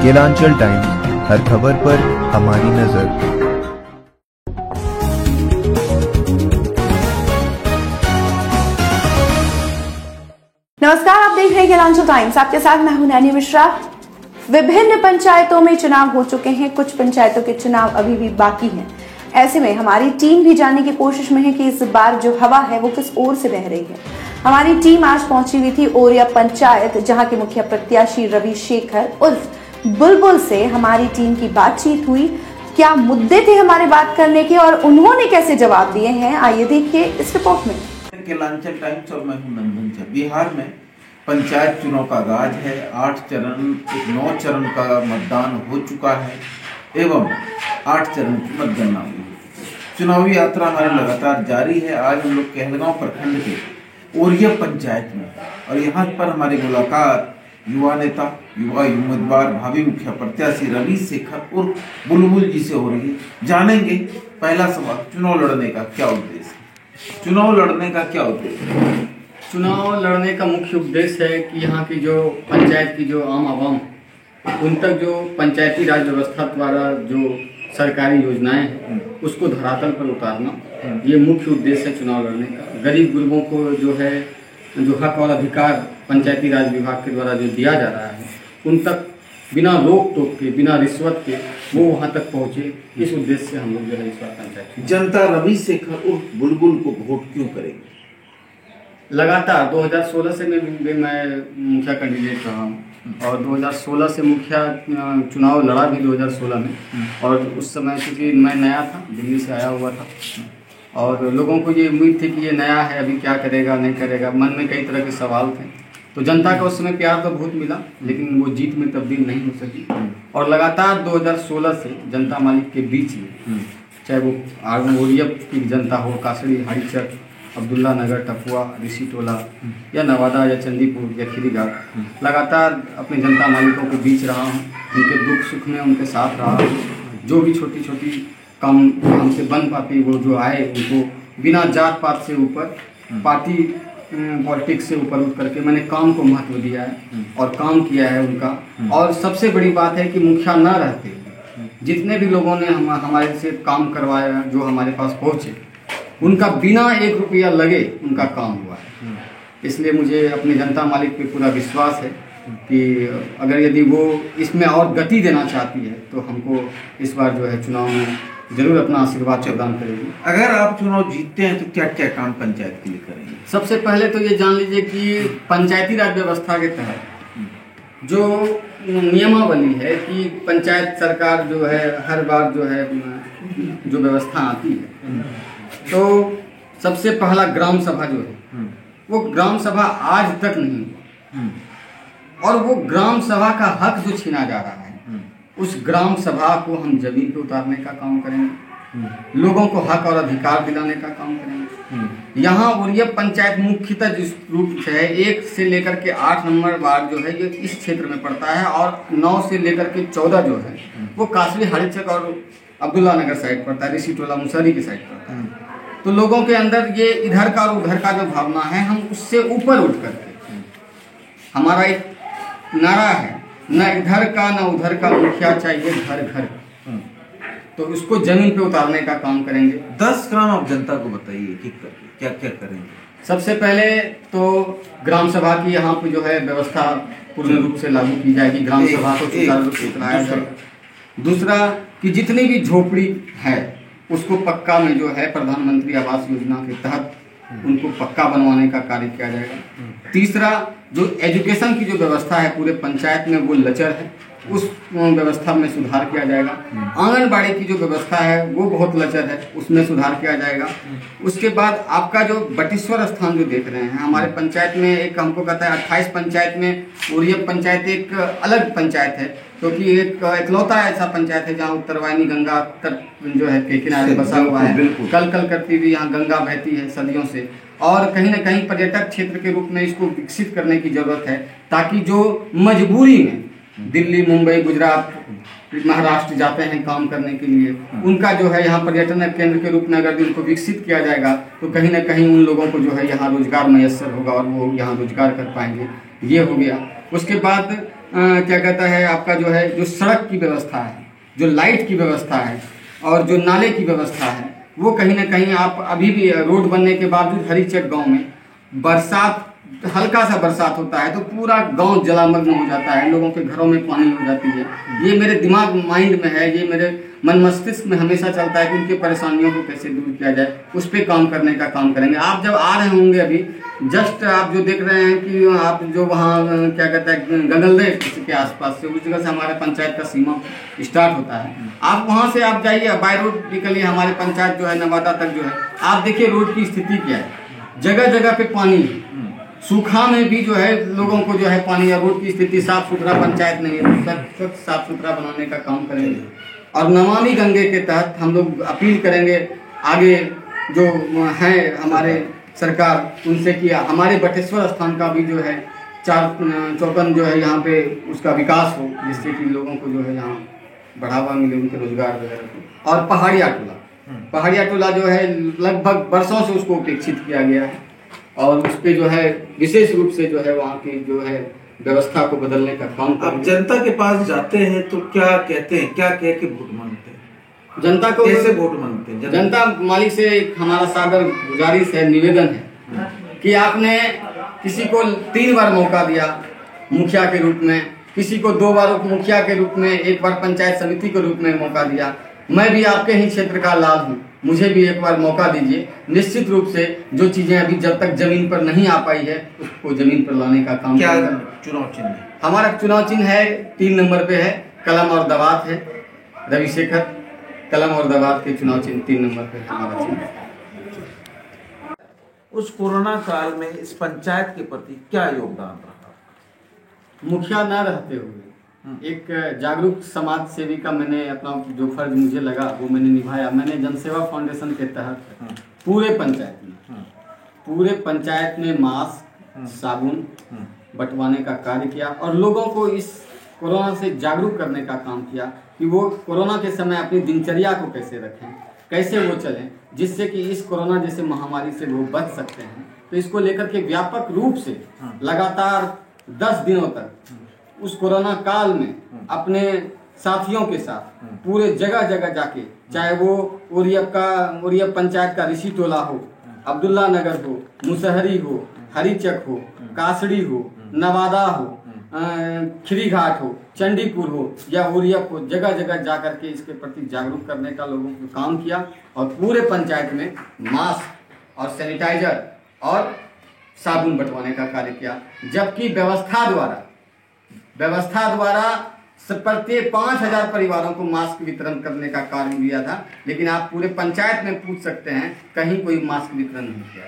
गिलांचल times, हर खबर पर हमारी नजर। नमस्कार, आप देख रहे हैं गिलांचल टाइम्स। आपके साथ मैं हूं नैनी मिश्रा। विभिन्न पंचायतों में चुनाव हो चुके हैं, कुछ पंचायतों के चुनाव अभी भी बाकी हैं। ऐसे में हमारी टीम भी जानने की कोशिश में है कि इस बार जो हवा है वो किस ओर से बह रही है। हमारी टीम आज पहुंची हुई थी ओरिया पंचायत, जहां के मुखिया प्रत्याशी रवि शेखर उर्फ बुलबुल से हमारी टीम की बातचीत हुई। क्या मुद्दे थे हमारे बात करने के और उन्होंने कैसे जवाब दिए हैं, आइए देखिए इस रिपोर्ट में। गिलांचल टाइम्स और मैं हूं नंदन झा। बिहार में पंचायत चुनाव का आगाज है। 8 चरण 9 चरण का मतदान हो चुका है एवं 8 चरण की मतगणना हुई है। चुनावी यात्रा हमारी लगातार जारी है। आज हम लोग कहलगांव प्रखंड के ओरिया पंचायत में और यहाँ पर हमारी मुलाकात युवा नेता, युवा उम्मीदवार, भावी मुखिया प्रत्याशी रवि शेखर उर्फ बुलबुल जी से हो रही है। जानेंगे पहला सवाल, चुनाव लड़ने का क्या उद्देश्य है? चुनाव लड़ने का क्या उद्देश्य? चुनाव लड़ने का मुख्य उद्देश्य है कि यहाँ की जो पंचायत की जो आम आवाम उन तक जो पंचायती राज व्यवस्था द्वारा जो सरकारी योजनाएं हैं उसको धरातल पर उतारना, ये मुख्य उद्देश्य है चुनाव लड़ने का। गरीब गुरबों को जो है जो हक और अधिकार पंचायती राज विभाग के द्वारा जो दिया जा रहा है उन तक बिना रोक टोक के, बिना रिश्वत के वो वहाँ तक पहुँचे, इस उद्देश्य से हम लोग जो है इस बार पंचायत। जनता रवि शेखर उर्फ बुलबुल को वोट क्यों करेगी? लगातार 2016 से मैं मुखिया कैंडिडेट रहा हूँ और 2016 से मुखिया चुनाव लड़ा भी 2016 में। और उस समय क्योंकि मैं नया था, दिल्ली से आया हुआ था और लोगों को ये उम्मीद थी कि ये नया है, अभी क्या करेगा नहीं करेगा, मन में कई तरह के सवाल थे। तो जनता का उस समय प्यार तो बहुत मिला, लेकिन वो जीत में तब्दील नहीं हो सकी। और लगातार 2016 से जनता मालिक के बीच में, चाहे वो ओरिया की जनता हो, कासड़ी, हाईचक, अब्दुल्ला नगर, टपुआ, ऋषि टोला या नवादा या चंदीपुर या खीरीघाट, लगातार अपने जनता मालिकों के बीच रहा हूँ। उनके दुख सुख में उनके साथ रहा हूँ। जो भी छोटी छोटी काम हमसे बन पाती वो जो आए उनको बिना जात पात से ऊपर, पार्टी पॉलिटिक्स से ऊपर उठ करके मैंने काम को महत्व दिया है और काम किया है उनका। और सबसे बड़ी बात है कि मुखिया न रहते जितने भी लोगों ने हमारे से काम करवाया, जो हमारे पास पहुँचे, उनका बिना 1 रुपया लगे उनका काम हुआ है। इसलिए मुझे अपने जनता मालिक पे पूरा विश्वास है कि अगर यदि वो इसमें और गति देना चाहती है तो हमको इस बार जो है चुनाव में जरूर अपना आशीर्वाद प्रदान करेगी। अगर आप चुनाव जीतते हैं तो क्या क्या काम पंचायत के लिए करेंगे? सबसे पहले तो ये जान लीजिए कि पंचायती राज व्यवस्था के तहत जो नियमावली है कि पंचायत सरकार जो है हर बार जो है जो व्यवस्था आती है, तो सबसे पहला ग्राम सभा जो है वो ग्राम सभा आज तक नहीं हुई और वो ग्राम सभा का हक जो छीना जा रहा है उस ग्राम सभा को हम जमीन पे उतारने का काम करेंगे, लोगों को हक और अधिकार दिलाने का काम करेंगे। यहाँ ओरिया पंचायत मुख्यतः जिस रूप से है 1 से लेकर के 8 नंबर वार्ड जो है ये इस क्षेत्र में पड़ता है और 9 से लेकर के 14 जो है वो कासरी, हाड़ीचक और अब्दुल्ला नगर साइड पड़ता है, ऋषि टोला मुसहरी की साइड पड़ता है। तो लोगों के अंदर ये इधर का और उधर का जो भावना है, हम उससे ऊपर उठ करके हमारा एक नारा है, न इधर का न उधर का मुखिया चाहिए, घर घर। तो उसको जमीन पे उतारने का काम करेंगे। 10 ग्राम आप जनता को बताइए कि क्या क्या करेंगे। सबसे पहले तो ग्राम सभा की यहाँ पे जो है व्यवस्था पूर्ण रूप से लागू की जाएगी, ग्राम सभा को सुचारू रूप से चलाया जाएगा। दूसरा कि जितनी भी झोपड़ी है उसको पक्का में जो है प्रधानमंत्री आवास योजना के तहत उनको पक्का बनवाने का कार्य किया जाएगा। तीसरा, जो एजुकेशन की जो व्यवस्था है पूरे पंचायत में वो लचर है, उस व्यवस्था में सुधार किया जाएगा। आंगनबाड़ी की जो व्यवस्था है वो बहुत लचर है, उसमें सुधार किया जाएगा। उसके बाद आपका जो बटेश्वर स्थान जो देख रहे हैं हमारे पंचायत में, एक हमको कहता है 28 पंचायत में ओरिया पंचायत एक अलग पंचायत है, क्योंकि एक इकलौता ऐसा पंचायत है जहाँ उत्तरवाहिनी गंगा तट जो है के किनारे बसा हुआ है। कल कल करती हुई यहाँ गंगा बहती है सदियों से और कहीं न कहीं पर्यटक क्षेत्र के रूप में इसको विकसित करने की जरूरत है, ताकि जो मजबूरी में दिल्ली, मुंबई, गुजरात, महाराष्ट्र जाते हैं काम करने के लिए, उनका जो है यहाँ पर्यटन केंद्र के रूप में अगर इनको विकसित किया जाएगा तो कहीं ना कहीं उन लोगों को जो है यहाँ रोजगार मैसर होगा और वो यहाँ रोजगार कर पाएंगे। ये हो गया। उसके बाद क्या कहता है आपका जो है जो सड़क की व्यवस्था है, जो लाइट की व्यवस्था है और जो नाले की व्यवस्था है, वो कहीं ना कहीं आप अभी भी रोड बनने के बावजूद हरीचक गांव में बरसात, हल्का सा बरसात होता है तो पूरा गांव जलामग्न हो जाता है, लोगों के घरों में पानी हो जाती है। ये मेरे दिमाग माइंड में है, ये मेरे मन मस्तिष्क में हमेशा चलता है कि उनकी परेशानियों को कैसे दूर किया जाए, उस पर काम करने का काम करेंगे। आप जब आ रहे होंगे अभी जस्ट आप जो देख रहे हैं कि आप जो वहाँ क्या कहते हैं गंगलदेव के आसपास से, उस जगह से हमारे पंचायत का सीमा स्टार्ट होता है। आप वहाँ से आप जाइए बाय रोड निकलिए, हमारे पंचायत जो है नवादा तक जो है, आप देखिए रोड की स्थिति क्या है, जगह जगह पे पानी है, सूखा में भी जो है लोगों को जो है पानी या रोड की स्थिति साफ सुथरा पंचायत नहीं है, सब साफ सुथरा बनाने का काम करेंगे। और नमामि गंगे के तहत हम लोग अपील करेंगे आगे जो है हमारे सरकार उनसे कि हमारे बटेश्वर स्थान का भी जो है चौकन जो है यहाँ पे उसका विकास हो, जिससे कि लोगों को जो है यहाँ बढ़ावा मिले, उनके रोजगार वगैरह को। और पहाड़िया टोला जो है लगभग वर्षों से उसको उपेक्षित किया गया है और उस पे जो है विशेष रूप से जो है वहाँ की जो है व्यवस्था को बदलने का काम। अब जनता के पास जाते हैं तो क्या कहते हैं, क्या कह के वोट मांगते हैं, जनता को कैसे वोट मांगते हैं? जनता मालिक से हमारा सादर गुजारिश है, निवेदन है कि आपने किसी को 3 बार मौका दिया मुखिया के रूप में, किसी को 2 बार उप मुखिया के रूप में, 1 बार पंचायत समिति के रूप में मौका दिया। मैं भी आपके ही क्षेत्र का लाभ हूँ, मुझे भी 1 बार मौका दीजिए। निश्चित रूप से जो चीजें अभी जब तक जमीन पर नहीं आ पाई है उसको जमीन पर लाने का काम। क्या चुनाव चिन्ह है? हमारा चुनाव चिन्ह है 3 नंबर पे है, कलम और दवात है। रविशेखर कलम और दवात के चुनाव चिन्ह 3 नंबर पे है हमारा चिन्ह। उस कोरोना काल में इस पंचायत के प्रति क्या योगदान रहा? मुखिया न रहते हुए एक जागरूक समाज सेवी का मैंने अपना जो फर्ज मुझे लगा वो मैंने निभाया। मैंने जनसेवा फाउंडेशन के तहत पूरे पंचायत में मास्क, साबुन बंटवाने का कार्य किया और लोगों को इस कोरोना से जागरूक करने का काम किया कि वो कोरोना के समय अपनी दिनचर्या को कैसे रखें, कैसे वो चलें, जिससे कि इस कोरोना जैसे महामारी से वो बच सकते हैं। तो इसको लेकर के व्यापक रूप से लगातार 10 दिनों तक उस कोरोना काल में अपने साथियों के साथ पूरे जगह जगह जाके, चाहे वो ओरियप पंचायत का ऋषि टोला हो, अब्दुल्ला नगर हो, मुसहरी हो, हरीचक हो, कासड़ी हो, नवादा हो, खिरी घाट हो, चंडीपुर हो या ओरियप हो, जगह जगह जा करके इसके प्रति जागरूक करने का लोगों को काम किया और पूरे पंचायत में मास्क और सैनिटाइजर और साबुन बंटवाने का कार्य किया। जबकि व्यवस्था द्वारा प्रत्येक 5000 परिवारों को मास्क वितरण करने का कार्य दिया था, लेकिन आप पूरे पंचायत में पूछ सकते हैं कहीं कोई मास्क वितरण नहीं किया।